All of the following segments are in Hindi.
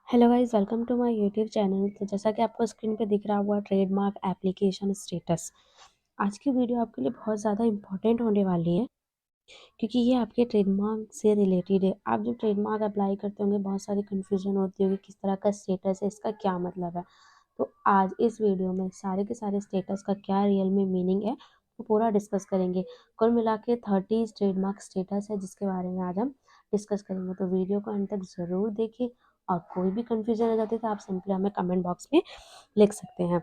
Hello guys, welcome to my YouTube channel. तो जैसा कि आपको स्क्रीन पे दिख रहा हुआ ट्रेडमार्क एप्लीकेशन स्टेटस, आज की वीडियो आपके लिए बहुत ज़्यादा इंपॉर्टेंट होने वाली है क्योंकि ये आपके ट्रेडमार्क से रिलेटेड है। आप जब ट्रेडमार्क अप्लाई करते होंगे बहुत सारी कन्फ्यूजन होती होगी किस तरह का स्टेटस है, इसका क्या मतलब है। तो आज इस वीडियो में सारे के सारे स्टेटस का क्या रियल में मीनिंग है वो पूरा डिस्कस करेंगे। कुल मिला के 30 ट्रेडमार्क स्टेटस है जिसके बारे में आज हम डिस्कस करेंगे। तो वीडियो को अंत तक ज़रूर देखिए और कोई भी कंफ्यूजन हो जाती है तो आप सिंपली हमें कमेंट बॉक्स में लिख सकते हैं,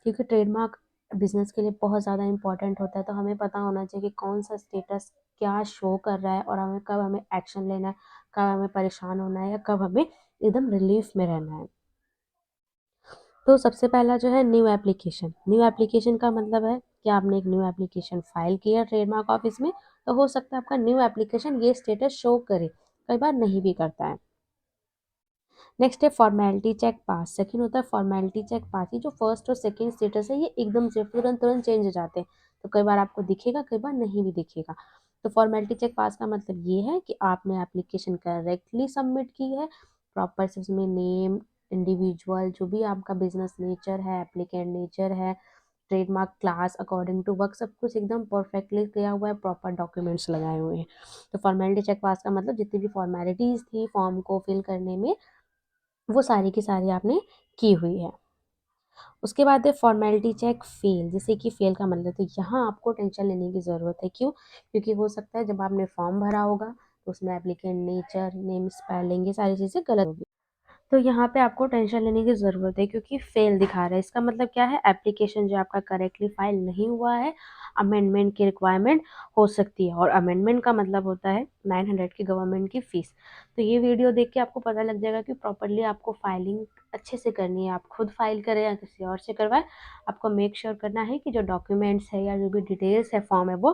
क्योंकि ट्रेडमार्क बिजनेस के लिए बहुत ज़्यादा इंपॉर्टेंट होता है। तो हमें पता होना चाहिए कि कौन सा स्टेटस क्या शो कर रहा है और हमें कब हमें एक्शन लेना है, कब हमें परेशान होना है या कब हमें एकदम रिलीफ में रहना है। तो सबसे पहला जो है न्यू एप्लीकेशन। न्यू एप्लीकेशन का मतलब है कि आपने एक न्यू एप्लीकेशन फाइल किया ट्रेडमार्क ऑफिस में, तो हो सकता है आपका न्यू एप्लीकेशन ये स्टेटस शो करे, कई बार नहीं भी करता है। नेक्स्ट है फॉर्मेलिटी चेक पास। सेकंड होता है फॉर्मेलिटी चेक पास। ये जो फर्स्ट और सेकंड स्टेटस है ये एकदम से तुरंत तुरंत चेंज हो जाते हैं, तो कई बार आपको दिखेगा, कई बार नहीं भी दिखेगा। तो फॉर्मेलिटी चेक पास का मतलब ये है कि आपने एप्लीकेशन करेक्टली सबमिट की है, प्रॉपर से उसमें नेम, इंडिविजुअल, जो भी आपका बिजनेस नेचर है, एप्लीकेंट नेचर है, trademark class, according to work, सब कुछ एकदम परफेक्टली किया हुआ है, प्रॉपर डॉक्यूमेंट्स लगाए हुए हैं। तो फॉर्मेलिटी चेक पास का मतलब जितनी भी फॉर्मेलिटीज थी फॉर्म को फिल करने में वो सारी की सारी आपने की हुई है। उसके बाद है फॉर्मेलिटी चेक फेल। जैसे कि फेल का मतलब, तो यहाँ आपको टेंशन लेने की ज़रूरत है। क्यों? क्योंकि हो सकता है जब आपने फॉर्म भरा होगा तो उसमें एप्लीकेंट नेचर, नेम, स्पेलिंग, ये सारी चीज़ें गलत होगी। तो यहाँ पे आपको टेंशन लेने की ज़रूरत है क्योंकि फेल दिखा रहा है। इसका मतलब क्या है? एप्लीकेशन जो आपका करेक्टली फाइल नहीं हुआ है, अमेंडमेंट की रिक्वायरमेंट हो सकती है, और अमेंडमेंट का मतलब होता है 900 की गवर्नमेंट की फ़ीस। तो ये वीडियो देख के आपको पता लग जाएगा कि प्रॉपरली आपको फाइलिंग अच्छे से करनी है। आप खुद फाइल करें या किसी और से करवाएं, आपको मेक श्योर करना है कि जो डॉक्यूमेंट्स है या जो भी डिटेल्स है फॉर्म है वो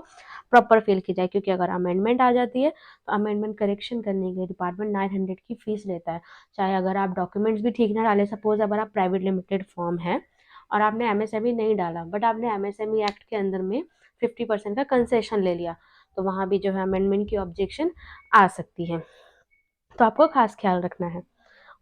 प्रॉपर फिल की जाए, क्योंकि अगर अमेंडमेंट आ जाती है तो अमेंडमेंट करेक्शन करने के लिए डिपार्टमेंट 900 की फ़ीस लेता है। चाहे अगर आप डॉक्यूमेंट्स भी ठीक ना डालें, सपोज अगर आप प्राइवेट लिमिटेड फॉर्म है और आपने एमएसएमई नहीं डाला बट आपने एमएसएमई एक्ट के अंदर में 50% का कंसेशन ले लिया, तो वहाँ भी जो है अमेंडमेंट की ऑब्जेक्शन आ सकती है। तो आपको खास ख्याल रखना है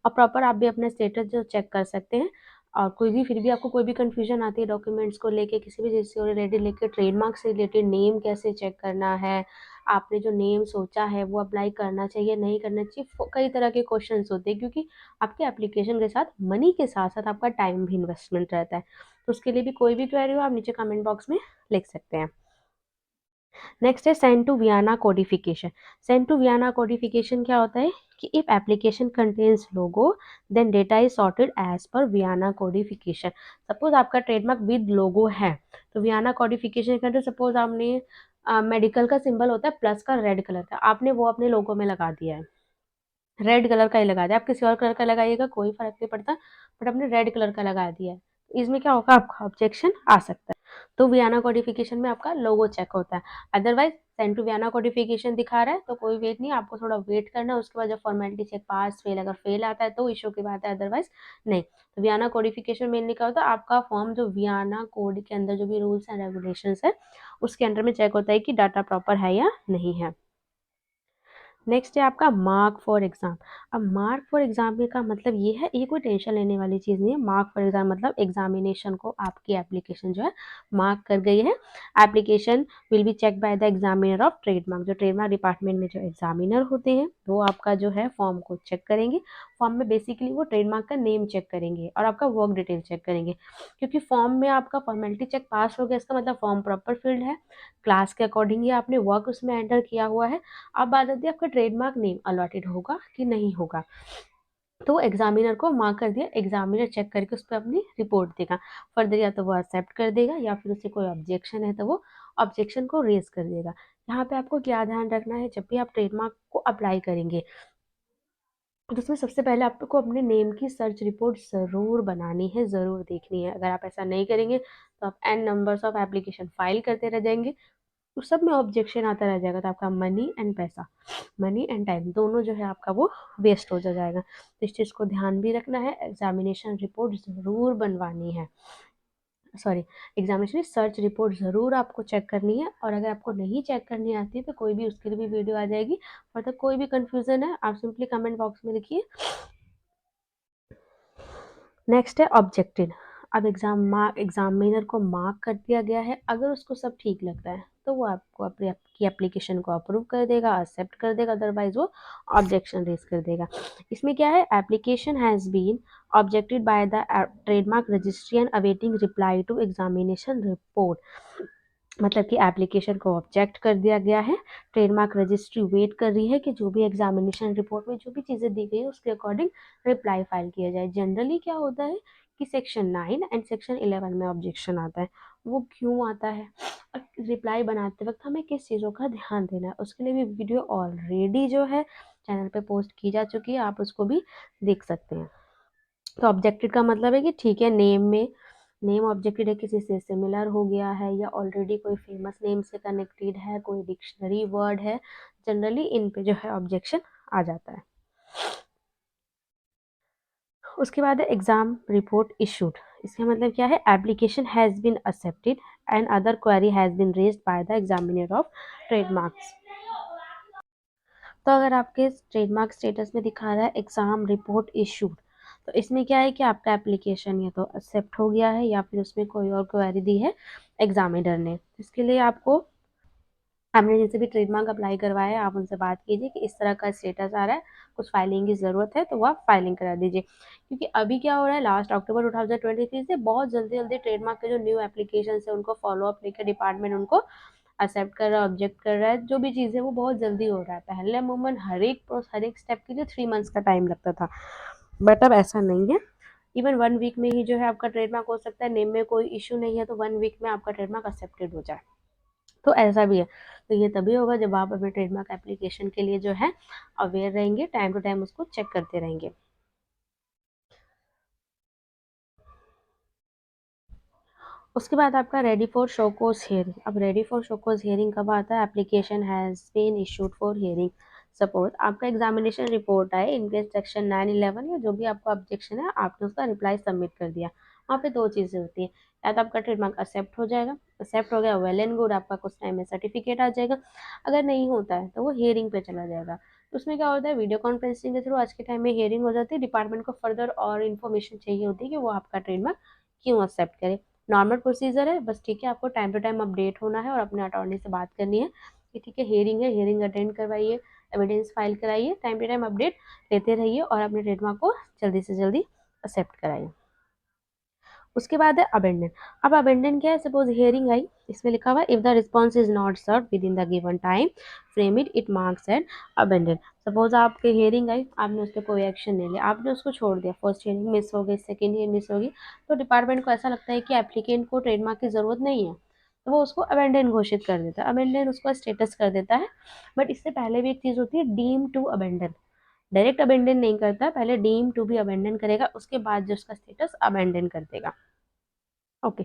और प्रॉपर आप भी अपना स्टेटस जो चेक कर सकते हैं। और कोई भी फिर भी आपको कोई भी कंफ्यूजन आती है डॉक्यूमेंट्स को लेके, किसी भी चीज़ से रिलेटेड लेके, ट्रेडमार्क से रिलेटेड नेम कैसे चेक करना है, आपने जो नेम सोचा है वो अप्लाई करना चाहिए नहीं करना चाहिए, कई तरह के क्वेश्चंस होते हैं, क्योंकि आपके एप्लीकेशन के साथ मनी के साथ साथ आपका टाइम भी इन्वेस्टमेंट रहता है। तो उसके लिए भी कोई भी क्वेरी हो आप नीचे कमेंट बॉक्स में लिख सकते हैं। नेक्स्ट है send to Vienna codification. Send to Vienna codification क्या होता है कि if application contains logo then data is sorted as per Vienna codification. Suppose आपका ट्रेडमार्क विद लोगो है तो वियाना कोडिफिकेशन के अंदर सपोज आपने मेडिकल का सिंबल होता है प्लस का रेड कलर का, आपने वो अपने लोगो में लगा दिया है, रेड कलर का ही लगा दिया। आप किसी और कलर का लगाइएगा कोई फर्क नहीं पड़ता, बट आपने रेड कलर का लगा दिया है, तो इसमें क्या होगा, आपका ऑब्जेक्शन आ सकता है। तो वियाना कोडिफिकेशन में आपका लोगो चेक होता है। Otherwise send to Vienna codification दिखा रहा है तो कोई वेट नहीं, आपको थोड़ा वेट करना है। उसके बाद जब फॉर्मेलिटी चेक पास फेल, अगर फेल आता है तो इशू की बात है, अदरवाइज नहीं। तो वियाना कोडिफिकेशन मेनली क्या होता है, आपका फॉर्म जो वियाना कोड के अंदर जो भी रूल्स एंड रेगुलेशंस है उसके अंडर में चेक होता है कि डाटा प्रॉपर है या नहीं है। नेक्स्ट है आपका मार्क फॉर एग्जाम। अब मार्क फॉर एग्जाम का मतलब ये है, ये कोई टेंशन लेने वाली चीज़ नहीं है। मार्क फॉर एग्जाम मतलब एग्जामिनेशन को आपकी एप्लीकेशन जो है मार्क कर गई है। Application will be check by the examiner of trademark. जो ट्रेडमार्क डिपार्टमेंट में जो एग्जामिनर होते हैं वो आपका जो है फॉर्म को चेक करेंगे। फॉर्म में बेसिकली वो ट्रेडमार्क का नेम चेक करेंगे और आपका वर्क डिटेल चेक करेंगे, क्योंकि फॉर्म में आपका फॉर्मेलिटी चेक पास हो गया इसका मतलब फॉर्म प्रॉपर फिल्ड है, क्लास के अकॉर्डिंग ही आपने वर्क उसमें एंटर किया हुआ है। अब बात आती है आपका ट्रेडमार्क नेम अलॉटेड होगा कि नहीं होगा। तो एग्जामिनर को मार्क कर दिया, एग्जामिनर चेक करके उस पर अपनी रिपोर्ट देगा। फर्दर या तो वो एक्सेप्ट कर देगा या फिर उसे कोई ऑब्जेक्शन है तो वो ऑब्जेक्शन को रेज कर देगा। यहाँ पे आपको क्या ध्यान रखना है, जब भी आप ट्रेडमार्क को अप्लाई करेंगे तो उसमें सबसे पहले आपको अपने नेम की सर्च रिपोर्ट ज़रूर बनानी है, ज़रूर देखनी है। अगर आप ऐसा नहीं करेंगे तो आप n numbers of application file करते रह जाएंगे, तो सब में ऑब्जेक्शन आता रह जाएगा, तो आपका मनी एंड पैसा, मनी एंड टाइम दोनों जो है आपका वो वेस्ट हो जाएगा। तो इस चीज़ को ध्यान भी रखना है, एग्जामिनेशन रिपोर्ट ज़रूर बनवानी है, सॉरी, एग्जामिनेशन सर्च रिपोर्ट ज़रूर आपको चेक करनी है। और अगर आपको नहीं चेक करनी आती है तो कोई भी उसके लिए भी वीडियो आ जाएगी। मतलब कोई भी कन्फ्यूज़न है आप सिंपली कमेंट बॉक्स में लिखिए, नेक्स्ट है ऑब्जेक्टेड। अब एग्जामिनर को मार्क कर दिया गया है, अगर उसको सब ठीक लगता है तो वो आपको अपनी आपकी एप्लीकेशन को अप्रूव कर देगा, एक्सेप्ट कर देगा, अदरवाइज वो ऑब्जेक्शन रेज कर देगा। इसमें क्या है, application has been objected by the trademark registry and awaiting reply to examination report. मतलब कि एप्लीकेशन को ऑब्जेक्ट कर दिया गया है, ट्रेडमार्क रजिस्ट्री वेट कर रही है कि जो भी एग्जामिनेशन रिपोर्ट में जो भी चीज़ें दी गई है उसके अकॉर्डिंग रिप्लाई फाइल किया जाए। जनरली क्या होता है कि सेक्शन 9 एंड सेक्शन 11 में ऑब्जेक्शन आता है। वो क्यों आता है और रिप्लाई बनाते वक्त हमें किस चीज़ों का ध्यान देना है, उसके लिए भी वीडियो ऑलरेडी जो है चैनल पे पोस्ट की जा चुकी है, आप उसको भी देख सकते हैं। तो ऑब्जेक्टेड का मतलब है कि ठीक है, नेम ऑब्जेक्टेड है, किसी से सिमिलर हो गया है या ऑलरेडी कोई फेमस नेम से कनेक्टेड है, कोई डिक्शनरी वर्ड है, जनरली इन पे जो है ऑब्जेक्शन आ जाता है। उसके बाद है एग्जाम रिपोर्ट इशूड। इसका मतलब क्या है, application has been accepted and other query has been raised by the examiner of trademarks. तो अगर आपके ट्रेडमार्क स्टेटस में दिखा रहा है एग्जाम रिपोर्ट इशूड, तो इसमें क्या है कि आपका एप्लीकेशन या तो एक्सेप्ट हो गया है या फिर उसमें कोई और क्वेरी दी है एग्जामिनर ने। इसके लिए आपको, आपने जिनसे भी ट्रेडमार्क अप्लाई करवाया है, आप उनसे बात कीजिए कि इस तरह का स्टेटस आ रहा है, कुछ फाइलिंग की ज़रूरत है तो वो आप फाइलिंग करा दीजिए। क्योंकि अभी क्या हो रहा है, लास्ट अक्टूबर 2023 से बहुत जल्दी जल्दी ट्रेडमार्क के जो न्यू एप्लीकेशन है उनको फॉलोअप लेकर डिपार्टमेंट उनको एक्सेप्ट कर रहा है, ऑब्जेक्ट कर रहा है, जो भी चीज़ है वो बहुत जल्दी हो रहा है। पहले अमूमन हर एक स्टेप के लिए 3 मंथ्स का टाइम लगता था, बट अब ऐसा नहीं है। इवन 1 वीक में ही जो है आपका ट्रेडमार्क हो सकता है, नेम में कोई इशू नहीं है तो 1 वीक में आपका ट्रेडमार्क एक्सेप्टेड हो जाए। तो ऐसा भी है। तो ये तभी होगा जब आप अपने ट्रेडमार्क एप्लीकेशन के लिए जो है अवेयर रहेंगे, टाइम टू टाइम उसको चेक करते रहेंगे। उसके बाद आपका रेडी फॉर शोकोज हियरिंग। अब रेडी फॉर शोकोज हियरिंग कब आता है, application has been issued for hearing. Suppose आपका एग्जामिनेशन रिपोर्ट आए, इनके सेक्शन 9, 11 या जो भी आपका ऑब्जेक्शन है आपने उसका रिप्लाई सबमिट कर दिया। वहाँ पे दो चीज़ें होती हैं, या तो आपका ट्रेडमार्क एक्सेप्ट हो जाएगा, एक्सेप्ट हो गया वेल एंड गुड, आपका कुछ टाइम में सर्टिफिकेट आ जाएगा। अगर नहीं होता है तो वो हियरिंग पे चला जाएगा। तो उसमें क्या होता है, वीडियो कॉन्फ्रेंसिंग के थ्रू आज के टाइम में हियरिंग हो जाती है। डिपार्टमेंट को फर्दर और इन्फॉर्मेशन चाहिए होती है कि वो आपका ट्रेडमार्क क्यों एक्सेप्ट करे। नॉर्मल प्रोसीजर है बस, ठीक है, आपको टाइम टू टाइम अपडेट होना है और अपने अटॉर्नी से बात करनी है कि ठीक है, हियरिंग अटेंड करवाइए, एविडेंस फाइल कराइए, टाइम टू टाइम अपडेट लेते रहिए और अपने ट्रेडमार्क को जल्दी से जल्दी एक्सेप्ट कराइए। उसके बाद है अबेंडन। अब अबेंडन क्या है, सपोज हियरिंग आई, इसमें लिखा हुआ है if the response is not serve with in the given time frame it marks and abandon. Suppose आपके हियरिंग आई, आपने उस पर कोई एक्शन नहीं लिया, आपने उसको छोड़ दिया, फर्स्ट हियरिंग मिस हो गई, सेकेंड हियरिंग मिस हो गई, तो डिपार्टमेंट को ऐसा लगता है कि एप्लीकेंट को ट्रेडमार्क की ज़रूरत नहीं है, तो वो उसको अबेंडन घोषित कर देता है, अबेंडन उसको स्टेटस कर देता है। बट इससे पहले भी एक चीज़ होती है, deem to abandon. Direct abandon नहीं करता, पहले डीम टू भी अबेंडन करेगा, उसके बाद जो उसका स्टेटस अबेंडन कर देगा। ओके।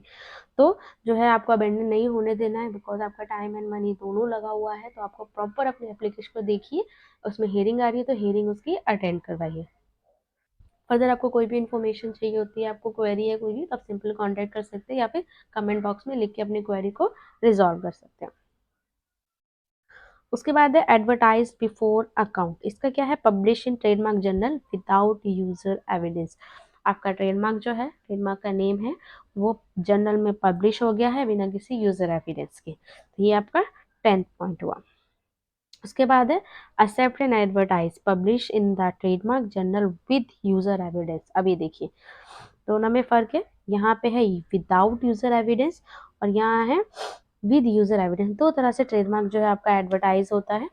तो जो है आपको अबेंडन नहीं होने देना है, बिकॉज आपका टाइम एंड मनी दोनों लगा हुआ है, तो आपको प्रॉपर अपने एप्लीकेशन को देखिए, उसमें हियरिंग आ रही है तो हियरिंग उसकी अटेंड करवाइए। फर्दर आपको कोई भी इन्फॉर्मेशन चाहिए होती है, आपको क्वेरी है कोई भी, तो आप सिंपल कांटेक्ट कर सकते हैं या फिर कमेंट बॉक्स में लिख के अपनी क्वेरी को रिजॉल्व कर सकते हैं। उसके बाद है एडवर्टाइज बिफोर अकाउंट। इसका क्या है, publish in trademark journal without user evidence. आपका ट्रेडमार्क जो है, ट्रेडमार्क का नेम है, वो जर्नल में पब्लिश हो गया है बिना किसी यूजर एविडेंस के, तो ये आपका 10th पॉइंट हुआ। उसके बाद है accept and advertise publish in the trademark journal with user evidence. अब ये देखिए दोनों में फर्क है, यहाँ पे है विदाउट यूजर एविडेंस और यहाँ है विद यूजर एविडेंस। दो तरह से ट्रेडमार्क जो है आपका एडवर्टाइज होता है।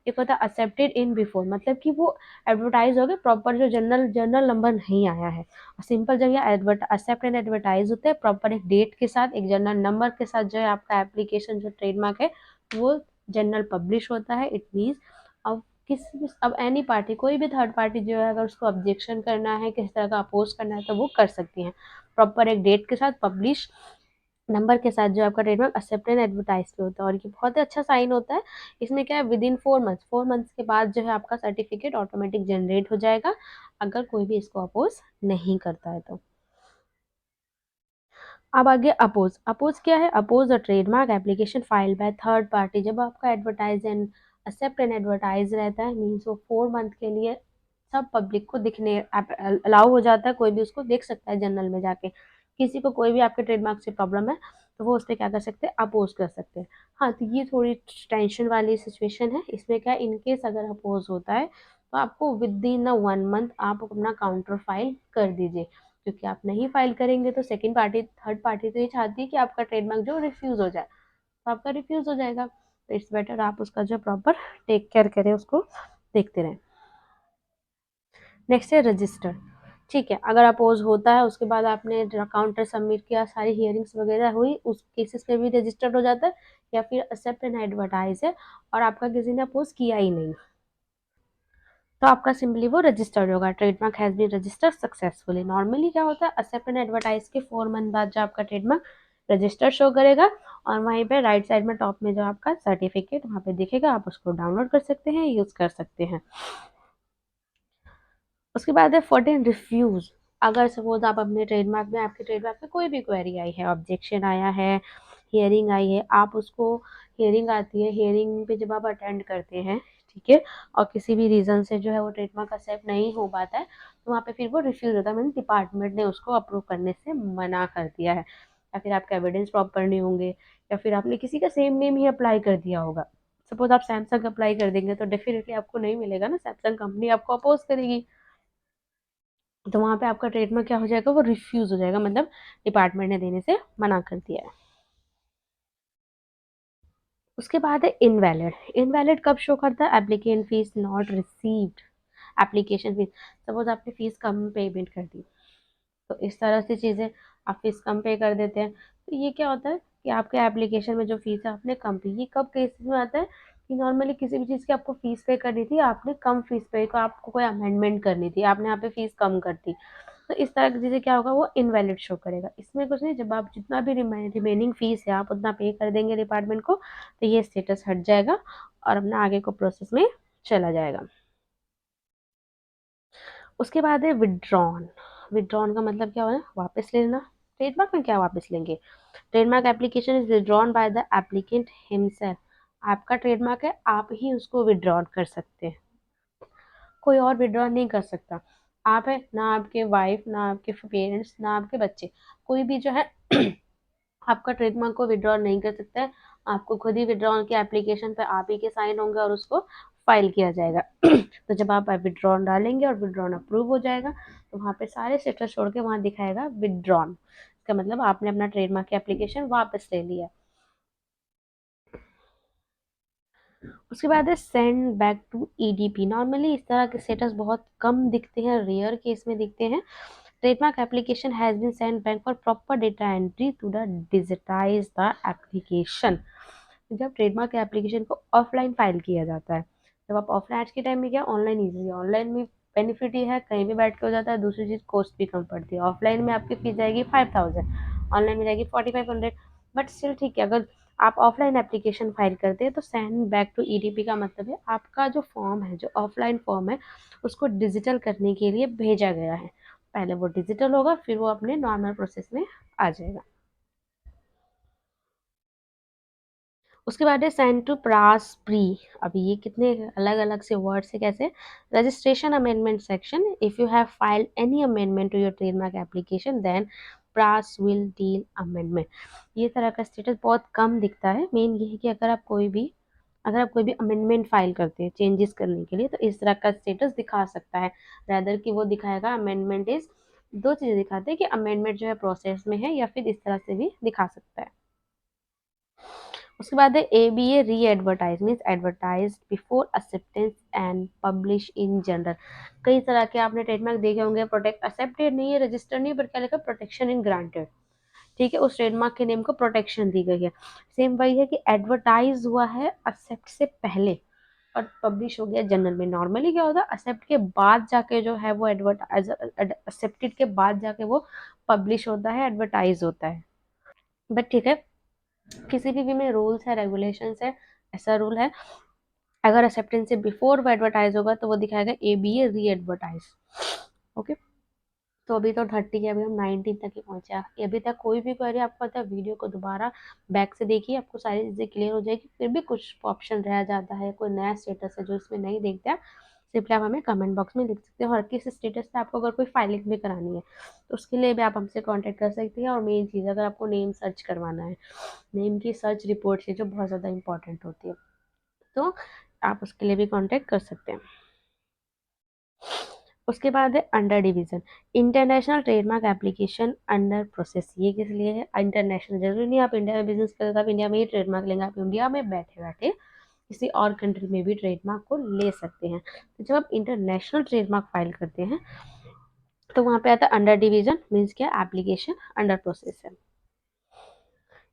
एक होता है एक्सेप्टेड इन बिफोर, मतलब कि वो एडवर्टाइज हो गया, प्रॉपर जो जर्नल जर्नल नंबर नहीं आया है। और सिंपल जब ये एक्सेप्ट एंड एडवर्टाइज होते हैं प्रॉपर एक डेट के साथ, एक जर्नल नंबर के साथ, जो है आपका एप्लीकेशन जो ट्रेडमार्क है वो जर्नल पब्लिश होता है। इट मीन्स अब किसी भी, अब एनी पार्टी, कोई भी थर्ड पार्टी जो है अगर उसको ऑब्जेक्शन करना है, किसी तरह का अपोज करना है, तो वो कर सकती हैं। प्रॉपर एक डेट के साथ, पब्लिश नंबर के साथ जो आपका ट्रेडमार्क एक्सेप्ट एंड एडवर्टाइज पे होता है, और ये बहुत ही अच्छा साइन होता है। इसमें क्या है, विद इन 4 मंथ्स, 4 मंथ्स के बाद जो है आपका सर्टिफिकेट ऑटोमेटिक जनरेट हो जाएगा, अगर कोई भी इसको अपोज नहीं करता है तो। अब आगे अपोज। अपोज क्या है, oppose a trademark application file by third party. जब आपका advertise and accept and advertise रहता है, मीन्स वो 4 मंथ के लिए सब पब्लिक को दिखने अलाउ हो जाता है, कोई भी उसको देख सकता है जनरल में जाके। किसी को कोई भी आपके ट्रेडमार्क से प्रॉब्लम है तो वो उस पर क्या कर सकते हैं, अपोज कर सकते हैं। हाँ, तो ये थोड़ी टेंशन वाली सिचुएशन है। इसमें क्या, इनकेस अगर अपोज होता है तो आपको विद इन 1 मंथ आप अपना काउंटर फाइल कर दीजिए, क्योंकि आप नहीं फाइल करेंगे तो सेकंड पार्टी थर्ड पार्टी तो ये चाहती है कि आपका ट्रेडमार्क जो रिफ्यूज हो जाए, तो आपका रिफ्यूज हो जाएगा। तो इट्स बेटर आप उसका जो प्रॉपर टेक केयर करें, उसको देखते रहें। नेक्स्ट है रजिस्टर। ठीक है, अगर अपोज होता है उसके बाद आपने काउंटर सबमिट किया, सारी हियरिंग्स वगैरह हुई, उस केसेस पे भी रजिस्टर्ड हो जाता है। या फिर एक्सेप्ट एंड एडवर्टाइज है और आपका किसी ने अपोज किया ही नहीं, तो आपका सिंपली वो रजिस्टर्ड होगा, trademark has been registered successfully. Normally क्या होता है, एक्सेप्ट एंड एडवर्टाइज के 4 मंथ बाद जो आपका ट्रेडमार्क रजिस्टर्ड शो करेगा, और वहीं पे राइट साइड में टॉप में जो आपका सर्टिफिकेट वहाँ पे दिखेगा, आप उसको डाउनलोड कर सकते हैं, यूज कर सकते हैं। उसके बाद है 14 रिफ्यूज। अगर सपोज आप अपने ट्रेडमार्क में, आपके ट्रेडमार्क में कोई भी क्वेरी आई है, ऑब्जेक्शन आया है, हियरिंग आई है, आप उसको, हियरिंग आती है, हियरिंग पे जब आप अटेंड करते हैं, ठीक है, और किसी भी रीजन से जो है वो ट्रेडमार्क एक्सेप्ट नहीं हो पाता है, तो वहाँ पे फिर वो रिफ्यूज होता है, मीन डिपार्टमेंट ने उसको अप्रूव करने से मना कर दिया है, या फिर आपके एविडेंस प्रॉपर नहीं होंगे, या फिर आपने किसी का सेम नेम ही अप्लाई कर दिया होगा। सपोज आप सैमसंग अप्लाई कर देंगे तो डेफिनेटली आपको नहीं मिलेगा ना, सैमसंग कंपनी आपको अपोज करेगी, तो वहाँ पे आपका ट्रेडमार्क क्या हो जाएगा, वो रिफ्यूज हो जाएगा, मतलब डिपार्टमेंट ने देने से मना कर दिया है। उसके बाद है इनवैलिड। इनवैलिड कब शो करता है, applicant fees not received, application fees, suppose आपने फीस कम पेमेंट कर दी, तो इस तरह से चीज़ें, आप फीस कम पे कर देते हैं, तो ये क्या होता है कि आपके एप्लीकेशन में जो फीस है आपने कम पे, ये कब केसेस में आता है कि नॉर्मली किसी भी चीज़ की आपको फीस पे करनी थी, आपने कम फीस पे को, आपको कोई अमेंडमेंट करनी थी, आपने यहाँ पे फीस कम कर दी, तो इस तरह की चीज़ें क्या होगा, वो इनवैलिड शो करेगा। इसमें कुछ नहीं, जब आप जितना भी रिमेनिंग फीस है आप उतना पे कर देंगे डिपार्टमेंट को, तो ये स्टेटस हट जाएगा और अपना आगे को प्रोसेस में चला जाएगा। उसके बाद है विड्रॉन। विड्रॉन का मतलब क्या होना, वापस लेना। ट्रेडमार्क में क्या वापस लेंगे, trademark application is withdrawn by the applicant himself. आपका ट्रेडमार्क है, आप ही उसको विड्रॉ कर सकते हैं, कोई और विड्रॉ नहीं कर सकता। आप है ना, आपके वाइफ ना, आपके पेरेंट्स ना, आपके बच्चे, कोई भी जो है आपका ट्रेडमार्क को विड्रॉ नहीं कर सकता है। आपको खुद ही विड्रॉ की एप्लीकेशन पे आप ही के साइन होंगे और उसको फाइल किया जाएगा। तो जब आप विड्रॉन डालेंगे और विड्रॉन अप्रूव हो जाएगा, तो वहाँ पे सारे स्टेटस छोड़ के वहाँ दिखाएगा विड्रॉन, इसका मतलब आपने अपना ट्रेडमार्क की एप्लीकेशन वापस ले लिया। उसके बाद है send back to EDP. Normally इस तरह के स्टेटस बहुत कम दिखते हैं, रेयर केस में दिखते हैं। Trademark application has been send back for proper data entry to the digitize the application. जब ट्रेडमार्क एप्लीकेशन को ऑफलाइन फाइल किया जाता है, जब आप ऑफलाइन, आज के टाइम में क्या ऑनलाइन ईजी है, ऑनलाइन में बेनिफिट ये है कहीं भी बैठ के हो जाता है, दूसरी चीज़ कॉस्ट भी कम पड़ती है। ऑफलाइन में आपकी फीस जाएगी 5000, ऑनलाइन में जाएगी 4500, बट स्टिल ठीक है, अगर आप ऑफलाइन एप्लीकेशन फाइल करते हैं तो सेंड बैक टू ईडीपी का मतलब है आपका जो फॉर्म है, जो ऑफलाइन फॉर्म है, उसको डिजिटल करने के लिए भेजा गया है। पहले वो डिजिटल होगा, फिर वो अपने नॉर्मल प्रोसेस में आ जाएगा। उसके बाद है सेंड टू प्रास प्री। अभी ये कितने अलग अलग से वर्ड्स है, कैसे, registration amendment section, if you have filed any amendment to your trademark application then प्रास विल डील अमेंडमेंट। ये तरह का स्टेटस बहुत कम दिखता है। मेन ये है कि अगर आप कोई भी अमेंडमेंट फाइल करते हैं चेंजेस करने के लिए, तो इस तरह का स्टेटस दिखा सकता है, रैदर कि वो दिखाएगा अमेंडमेंट इज, दो चीज़ें दिखाते हैं कि अमेंडमेंट जो है प्रोसेस में है, या फिर इस तरह से भी दिखा सकता है। उसके बाद है ABA री advertise, means advertise before acceptance and publish in general. कई तरह के आपने ट्रेडमार्क देखे होंगे, प्रोटेक्ट एक्सेप्टेड नहीं है, रजिस्टर्ड नहीं, पर क्या लिखा, प्रोटेक्शन इन ग्रांटेड। ठीक है, उस ट्रेडमार्क के नेम को प्रोटेक्शन दी गई है। सेम वही है कि एडवर्टाइज हुआ है एक्सेप्ट से पहले और पब्लिश हो गया जनरल में। नॉर्मली क्या होता है, एक्सेप्ट के बाद जाके जो है वो एडवर्टाइज, एक्सेप्टेड के बाद जाके वो पब्लिश होता है, एडवर्टाइज होता है। बट ठीक है, किसी भी में रूल्स है, रेगुलेशंस है, ऐसा रूल है, अगर एक्सेप्टेंस से बिफोर वो एडवर्टाइज होगा तो वो दिखाएगा ABA री एडवर्टाइज। ओके, तो अभी तो 30 है, अभी हम 19 तक ही पहुंचे हैं। अभी तक कोई भी क्वेरी आपको पता है, वीडियो को दोबारा बैक से देखिए, आपको सारी चीज़ें क्लियर हो जाएगी। फिर भी कुछ ऑप्शन रह जाता है, कोई नया स्टेटस है जो इसमें नहीं देखते हैं, सिंपली आप हमें कमेंट बॉक्स में लिख सकते हैं। और किस स्टेटस पे आपको अगर कोई फाइलिंग भी करानी है तो उसके लिए भी आप हमसे कांटेक्ट कर सकते हैं। और मेन चीज़, अगर आपको नेम सर्च करवाना है, नेम की सर्च रिपोर्ट है जो बहुत ज़्यादा इंपॉर्टेंट होती है, तो आप उसके लिए भी कांटेक्ट कर सकते हैं। उसके बाद है under division, international trademark application under process. ये किस लिए है? इंटरनेशनल, जरूरी नहीं आप इंडिया में बिजनेस करें तो आप इंडिया में ही ट्रेडमार्क लेंगे, आप इंडिया में बैठे बैठे किसी और कंट्री में भी ट्रेडमार्क को ले सकते हैं। तो जब आप इंटरनेशनल ट्रेडमार्क फाइल करते हैं तो वहां पे आता है अंडर डिवीजन, मीन्स क्या, एप्लीकेशन अंडर प्रोसेस है।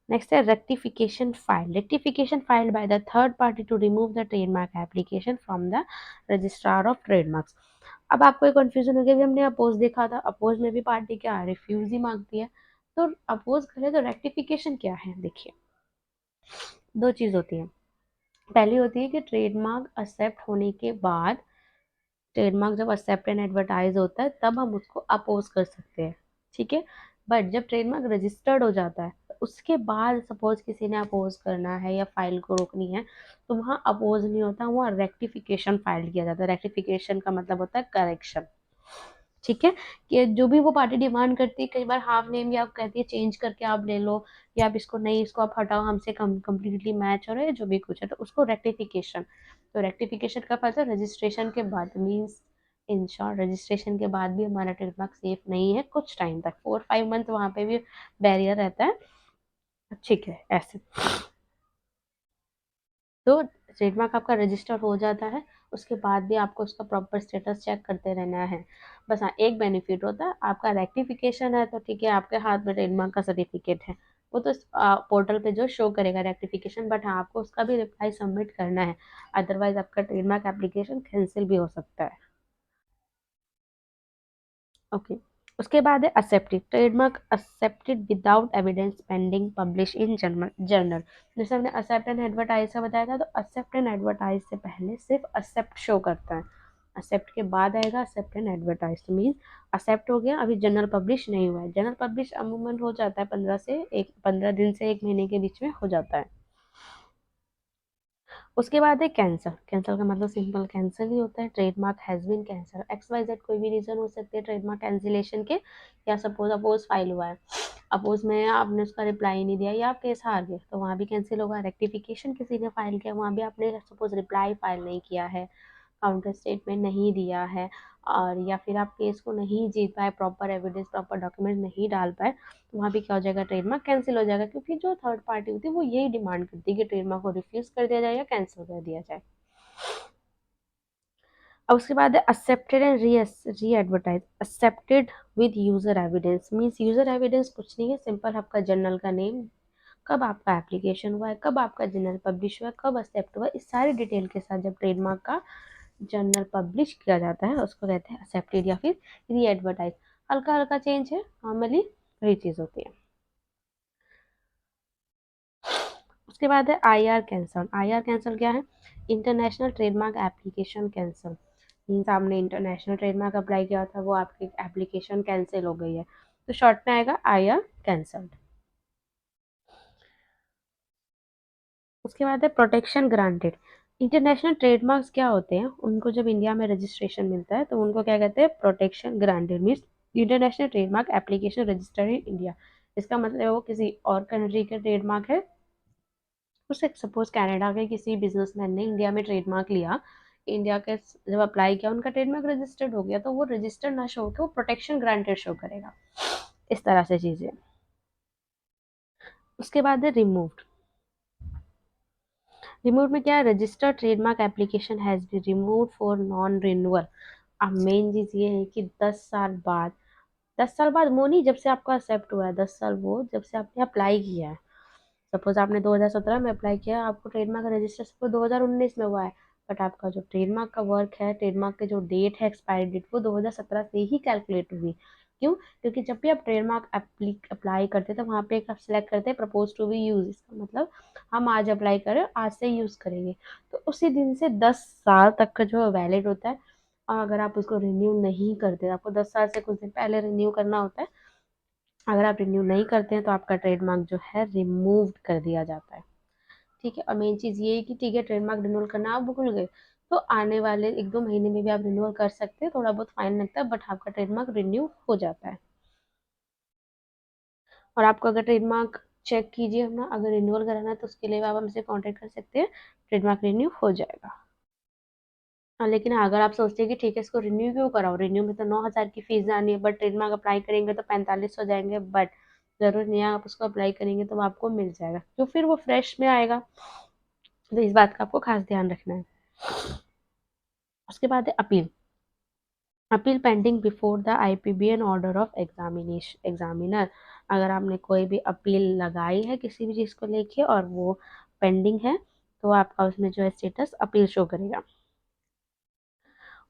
नेक्स्ट है rectification file, rectification filed by the third party to remove the trademark application from the registrar of trademarks. अब आपको एक कंफ्यूजन हो गया, अभी हमने अपोज देखा था, अपोज में भी पार्टी क्या रिफ्यूज ही मांगती है, तो अपोज करे तो रेक्टिफिकेशन क्या है? देखिए, दो चीज होती है। पहली होती है कि ट्रेडमार्क एक्सेप्ट होने के बाद, ट्रेडमार्क जब एक्सेप्ट एंड एडवर्टाइज होता है तब हम उसको अपोज कर सकते हैं, ठीक है। बट जब ट्रेडमार्क रजिस्टर्ड हो जाता है तो उसके बाद सपोज किसी ने अपोज करना है या फाइल को रोकनी है तो वहाँ अपोज नहीं होता, वहाँ रेक्टिफिकेशन फाइल किया जाता है। रेक्टिफिकेशन का मतलब होता है करेक्शन, ठीक है। कि जो भी वो पार्टी डिमांड करती है, कई बार हाफ नेम या आप कहती है चेंज करके आप ले लो, या आप इसको नहीं, इसको आप हटाओ, हमसे कम्प्लीटली मैच हो रहा है, जो भी कुछ है, तो उसको रेक्टिफिकेशन। तो रेक्टिफिकेशन का पता है रजिस्ट्रेशन के बाद, मीन्स इन शॉर्ट रजिस्ट्रेशन के बाद भी हमारा ट्रेडमार्क सेफ नहीं है कुछ टाइम तक, 4-5 मंथ वहाँ पे भी बैरियर रहता है, ठीक है ऐसे। तो ट्रेडमार्क आपका रजिस्टर हो जाता है, उसके बाद भी आपको उसका प्रॉपर स्टेटस चेक करते रहना है। बस हाँ, एक बेनिफिट होता है, आपका रेक्टिफिकेशन है तो ठीक है, आपके हाथ में ट्रेडमार्क का सर्टिफिकेट है, वो तो पोर्टल पे जो शो करेगा रेक्टिफिकेशन, बट हाँ आपको उसका भी रिप्लाई सबमिट करना है, अदरवाइज आपका ट्रेडमार्क एप्लीकेशन कैंसिल भी हो सकता है। ओके। उसके बाद है accepted, trademark accepted without evidence pending publish in journal. जैसे हमने एक्सेप्ट एंड एडवर्टाइज का बताया था, तो एक्सेप्ट एंड एडवर्टाइज से पहले सिर्फ एक्सेप्ट शो करता है, एक्सेप्ट के बाद आएगा एक्सेप्ट एंड एडवर्टाइज। तो मीन्स एक्सेप्ट हो गया, अभी जर्नल पब्लिश नहीं हुआ है। जर्नल पब्लिश अमूमन हो जाता है 15 दिन से 1 महीने के बीच में हो जाता है। उसके बाद है कैंसल, कैंसल का मतलब सिंपल कैंसिल ही होता है। Trademark has been cancel, XYZ कोई भी रीजन हो सकते हैं ट्रेडमार्क कैंसिलेशन के, या सपोज अपोज फाइल हुआ है, अपोज में आपने उसका रिप्लाई नहीं दिया या आप केस हार गए तो वहाँ भी कैंसिल होगा। रेक्टिफिकेशन किसी ने फाइल किया, वहाँ भी आपने सपोज रिप्लाई फाइल नहीं किया है, काउंटर स्टेटमेंट नहीं दिया है, और या फिर आप केस को नहीं जीत पाए, प्रॉपर एविडेंस प्रॉपर डॉक्यूमेंट नहीं डाल पाए, तो वहाँ भी क्या हो जाएगा, ट्रेडमार्क कैंसिल हो जाएगा। क्योंकि जो थर्ड पार्टी होती है वो यही डिमांड करती है कि ट्रेडमार्क को रिफ्यूज कर दिया जाए या कैंसिल कर दिया जाए। अब उसके बाद है accepted and re advertise, accepted with user evidence, means user evidence कुछ नहीं है, सिंपल आपका जर्नल का नेम, कब आपका एप्लीकेशन हुआ है, कब आपका जर्नल पब्लिश हुआ है, कब एक्सेप्ट हुआ है, इस सारी डिटेल के साथ जब ट्रेडमार्क का जर्नल पब्लिश किया जाता है उसको कहते हैं एक्सेप्टेड या फिर री एडवर्टाइज। हल्का हल्का चेंज है, नॉर्मली वही चीज़ होती है। उसके बाद है IR कैंसल, IR कैंसल क्या है? International trademark application cancel, means आपने इंटरनेशनल ट्रेडमार्क अप्लाई किया था, वो आपकी एप्लीकेशन कैंसिल हो गई है, तो शॉर्ट में आएगा IR कैंसल्ड। उसके बाद है प्रोटेक्शन ग्रांटेड, इंटरनेशनल ट्रेडमार्क्स क्या होते हैं, उनको जब इंडिया में रजिस्ट्रेशन मिलता है तो उनको क्या कहते हैं, protection granted, means international trademark application registered in India. इसका मतलब है वो किसी और कंट्री का ट्रेडमार्क है, उसे सपोज कनाडा के किसी बिजनेसमैन ने इंडिया में ट्रेडमार्क लिया, इंडिया के जब अप्लाई किया उनका ट्रेडमार्क रजिस्टर्ड हो गया, तो वो रजिस्टर्ड ना शो के वो प्रोटेक्शन ग्रांटेड शो करेगा, इस तरह से चीजें। उसके बाद है रिमूव्ड, रिमूव में क्या है, registered trademark application has be remove for non renewal. अब मेन चीज ये है कि 10 साल बाद, 10 साल बाद वो नहीं जब से आपका एक्सेप्ट हुआ है, 10 साल वो जब से आपने अप्लाई किया है। सपोज आपने 2017 में अप्लाई किया, आपको ट्रेडमार्क का रजिस्टर सपोज 2019 में हुआ है, बट आपका जो ट्रेडमार्क का वर्क है, ट्रेडमार्क की जो डेट है एक्सपायरी डेट, वो 2017 से ही कैलकुलेट हुई। क्यों? क्योंकि जब भी आप ट्रेडमार्क अप्लाई करते हैं तो वहाँ पे एक आप सिलेक्ट करते हैं प्रपोज टू बी यूज, इसका मतलब हम आज अप्लाई करें, आज से यूज करेंगे, तो उसी दिन से 10 साल तक का जो वैलिड होता है। और अगर आप उसको रिन्यू नहीं करते, आपको 10 साल से कुछ दिन पहले रिन्यू करना होता है, अगर आप रिन्यू नहीं करते हैं तो आपका ट्रेडमार्क जो है रिमूव कर दिया जाता है, ठीक है। और मेन चीज़ ये है कि ठीक है, ट्रेडमार्क रिन्यूअल करना आप भूल गए तो आने वाले 1-2 महीने में भी आप रिन्यूअल कर सकते हैं, थोड़ा बहुत फाइन लगता है बट आपका ट्रेडमार्क रिन्यू हो जाता है। और आपको अगर ट्रेडमार्क चेक कीजिए अपना, अगर रिन्यूअल कराना है तो उसके लिए आप हमसे कॉन्टैक्ट कर सकते हैं, ट्रेडमार्क रिन्यू हो जाएगा। हाँ, लेकिन अगर आप सोचते हैं कि ठीक है इसको रिन्यू क्यों कराओ, रिन्यू में तो 9,000 की फीस जानी है बट ट्रेडमार्क अप्लाई करेंगे तो 45 हो जाएंगे, बट जरूर नहीं है, आप उसको अप्लाई करेंगे तो वो आपको मिल जाएगा, तो फिर वो फ्रेश में आएगा। तो इस बात का आपको खास ध्यान रखना है। उसके बाद है appeal. Appeal pending before the IPB an order of examination examiner. अगर आपने कोई भी अपील लगाई है किसी भी चीज़ को लेके और वो पेंडिंग है, तो आपका उसमें जो है स्टेटस अपील शो करेगा।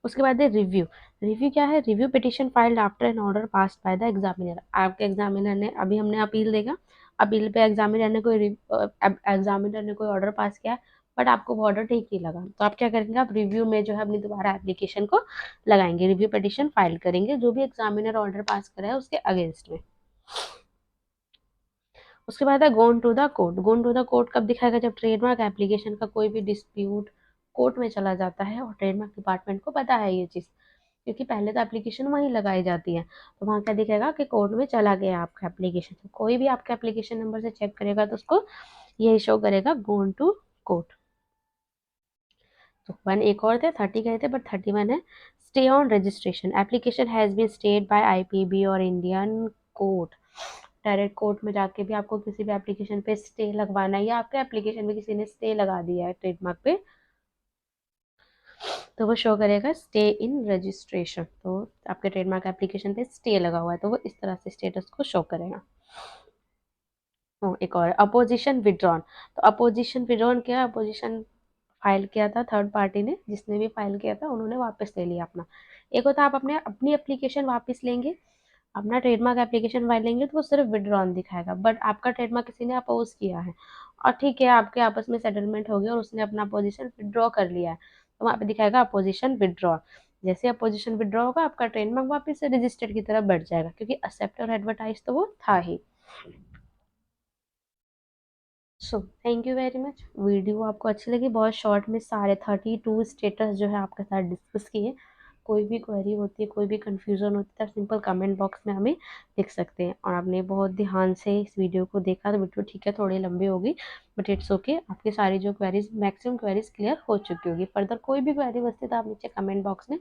उसके बाद है रिव्यू। रिव्यू क्या है? Review petition filed after an order passed by the examiner. आपके एग्जामिनर ने, अभी हमने अपील देगा, अपील पे एग्जामिनर ने कोई ऑर्डर पास किया बट आपको वो ऑर्डर ठीक नहीं लगा, तो आप क्या करेंगे, आप रिव्यू में जो है अपनी दोबारा एप्लीकेशन को लगाएंगे, रिव्यू पिटिशन फाइल करेंगे जो भी एग्जामिनर ऑर्डर पास करा है उसके अगेंस्ट में। उसके बाद है gone to the court. Gone to the court कब दिखाएगा? जब ट्रेडमार्क एप्लीकेशन का कोई भी डिस्प्यूट कोर्ट में चला जाता है और ट्रेडमार्क डिपार्टमेंट को पता है ये चीज़, क्योंकि पहले तो एप्लीकेशन वहीं लगाई जाती है, तो वहाँ क्या दिखेगा कि कोर्ट में चला गया आपका एप्लीकेशन। तो कोई भी आपके एप्लीकेशन नंबर से चेक करेगा तो उसको यही शो करेगा, गोन टू कोर्ट। तो 1 एक और थे, 30 गए थे बट 31 है, stay on registration. Application has been stayed by IPB और इंडियन कोर्ट। डायरेक्ट कोर्ट में जाके भी आपको किसी भी एप्लीकेशन पे स्टे लगवाना है, या आपके एप्लीकेशन में किसी ने स्टे लगा दिया है ट्रेडमार्क पे, तो वो शो करेगा स्टे इन रजिस्ट्रेशन। तो आपके ट्रेडमार्क एप्लीकेशन पे स्टे लगा हुआ है तो वो इस तरह से स्टेटस को शो करेगा। एक और अपोजिशन विड्रॉन। तो अपोजिशन विड्रॉन क्या है? अपोजिशन फाइल किया था थर्ड पार्टी ने, जिसने भी फाइल किया था उन्होंने वापस ले लिया अपना। एक होता है आप अपने अपनी एप्लीकेशन वापस लेंगे, अपना ट्रेडमार्क एप्लीकेशन फाइल लेंगे तो वो सिर्फ विड्रॉन दिखाएगा, बट आपका ट्रेडमार्क किसी ने अपोज किया है और ठीक है आपके आपस में सेटलमेंट हो गया और उसने अपना अपोजिशन विड्रॉ कर लिया है, तो वहाँ पे दिखाएगा अपोजिशन विड्रॉ। जैसे अपोजिशन विड्रॉ होगा आपका ट्रेडमार्क वापस से रजिस्टर्ड की तरफ बढ़ जाएगा, क्योंकि एक्सेप्ट और एडवर्टाइज तो वो था ही। So thank you very much. Video आपको अच्छी लगी, बहुत शॉर्ट में सारे 32 स्टेटस जो है आपके साथ डिस्कस किए। कोई भी क्वेरी होती है, कोई भी कंफ्यूजन होती है, आप सिंपल कमेंट बॉक्स में हमें लिख सकते हैं। और आपने बहुत ध्यान से इस वीडियो को देखा, तो वीडियो ठीक है थोड़ी लंबी होगी बट इट्स ओके, आपकी सारी जो क्वेरीज मैक्सिमम क्वेरीज क्लियर हो चुकी होगी। फर्दर कोई भी क्वेरी बचती है तो आप नीचे कमेंट बॉक्स में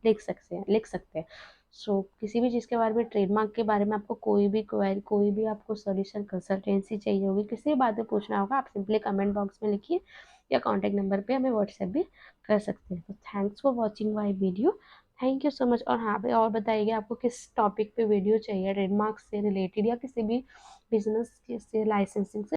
लिख सकते हैं। सो किसी भी चीज़ के बारे में, ट्रेडमार्क के बारे में आपको कोई भी क्वेरी, कोई भी आपको सॉल्यूशन कंसल्टेंसी चाहिए होगी, किसी भी बात में पूछना होगा, आप सिंपली कमेंट बॉक्स में लिखिए या कॉन्टैक्ट नंबर पे हमें व्हाट्सएप भी कर सकते हैं। तो thanks for watching my video. Thank you so much. और हाँ भाई, और बताइए आपको किस टॉपिक पे वीडियो चाहिए, ट्रेडमार्क से रिलेटेड या किसी भी बिजनेस से, लाइसेंसिंग से